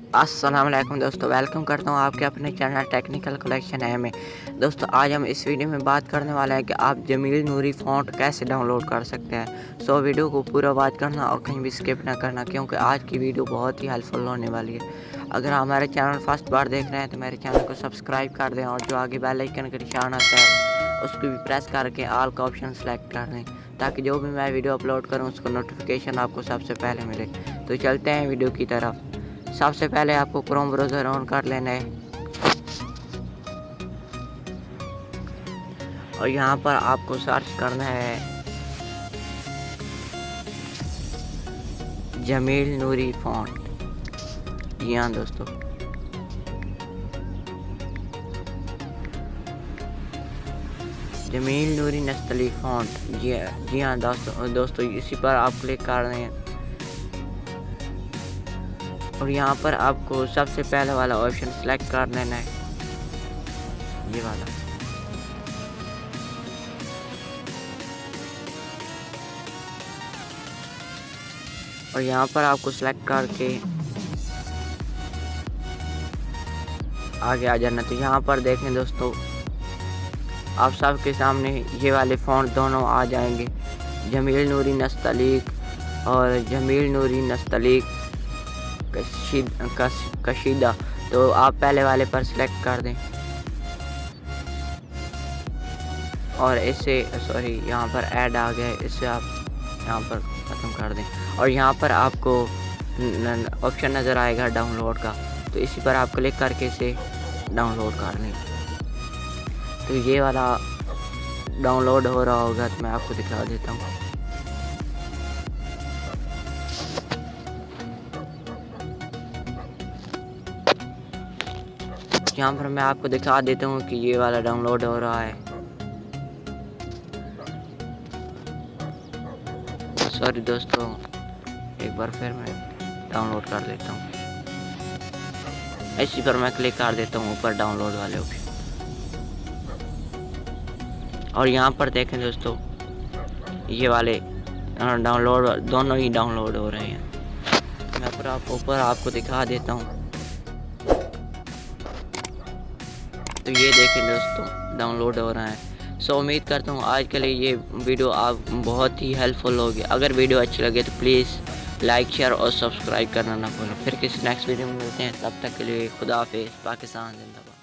अस्सलाम वालेकुम दोस्तों, वेलकम करता हूँ आपके अपने चैनल टेक्निकल कलेक्शन है में। दोस्तों आज हम इस वीडियो में बात करने वाले हैं कि आप जमील नूरी फ़ॉन्ट कैसे डाउनलोड कर सकते हैं। सो वीडियो को पूरा बात करना और कहीं भी स्किप ना करना, क्योंकि आज की वीडियो बहुत ही हेल्पफुल होने वाली है। अगर आप हमारे चैनल फर्स्ट बार देख रहे हैं तो मेरे चैनल को सब्सक्राइब कर दें और जो आगे बेल आइकन का निशान आता है उसको भी प्रेस करके ऑल का ऑप्शन सेलेक्ट कर दें, ताकि जो भी मैं वीडियो अपलोड करूँ उसका नोटिफिकेशन आपको सबसे पहले मिले। तो चलते हैं वीडियो की तरफ। सबसे पहले आपको क्रोम ब्राउज़र ऑन कर लेना है और यहाँ पर आपको सर्च करना है जमील नूरी फ़ॉन्ट। जी हाँ दोस्तों, जमील नूरी नस्तली फ़ॉन्ट। जी हाँ दोस्तों इसी पर आप क्लिक कर रहे हैं और यहाँ पर आपको सबसे पहले वाला ऑप्शन सेलेक्ट कर लेना है, ये वाला। और यहाँ पर आपको सेलेक्ट करके आगे आ जाना। तो यहाँ पर देखें दोस्तों, आप सबके सामने ये वाले फ़ॉन्ट दोनों आ जाएंगे, जमील नूरी नस्तलीक और जमील नूरी नस्तलीक कशीदा। तो आप पहले वाले पर सिलेक्ट कर दें और इससे यहाँ पर ऐड आ गया है, इससे आप यहाँ पर ख़त्म कर दें। और यहाँ पर आपको ऑप्शन नज़र आएगा डाउनलोड का, तो इसी पर आप क्लिक करके इसे डाउनलोड कर लें। तो ये वाला डाउनलोड हो रहा होगा, तो मैं आपको दिखा देता हूँ। यहाँ पर मैं आपको दिखा देता हूँ कि ये वाला डाउनलोड हो रहा है। सॉरी दोस्तों, एक बार फिर मैं डाउनलोड कर लेता हूँ। इसी पर मैं क्लिक कर देता हूँ ऊपर डाउनलोड वाले ऑप्शन। और यहाँ पर देखें दोस्तों, ये वाले डाउनलोड दोनों ही डाउनलोड हो रहे हैं। मैं पर ऊपर आपको दिखा देता हूँ। तो ये देखें दोस्तों, डाउनलोड हो रहा है। सो उम्मीद करता हूँ आज के लिए ये वीडियो आप बहुत ही हेल्पफुल होगी। अगर वीडियो अच्छी लगे तो प्लीज़ लाइक, शेयर और सब्सक्राइब करना ना भूलें। फिर किसी नेक्स्ट वीडियो में मिलते हैं, तब तक के लिए खुदा हाफिज़। पाकिस्तान जिंदाबाद।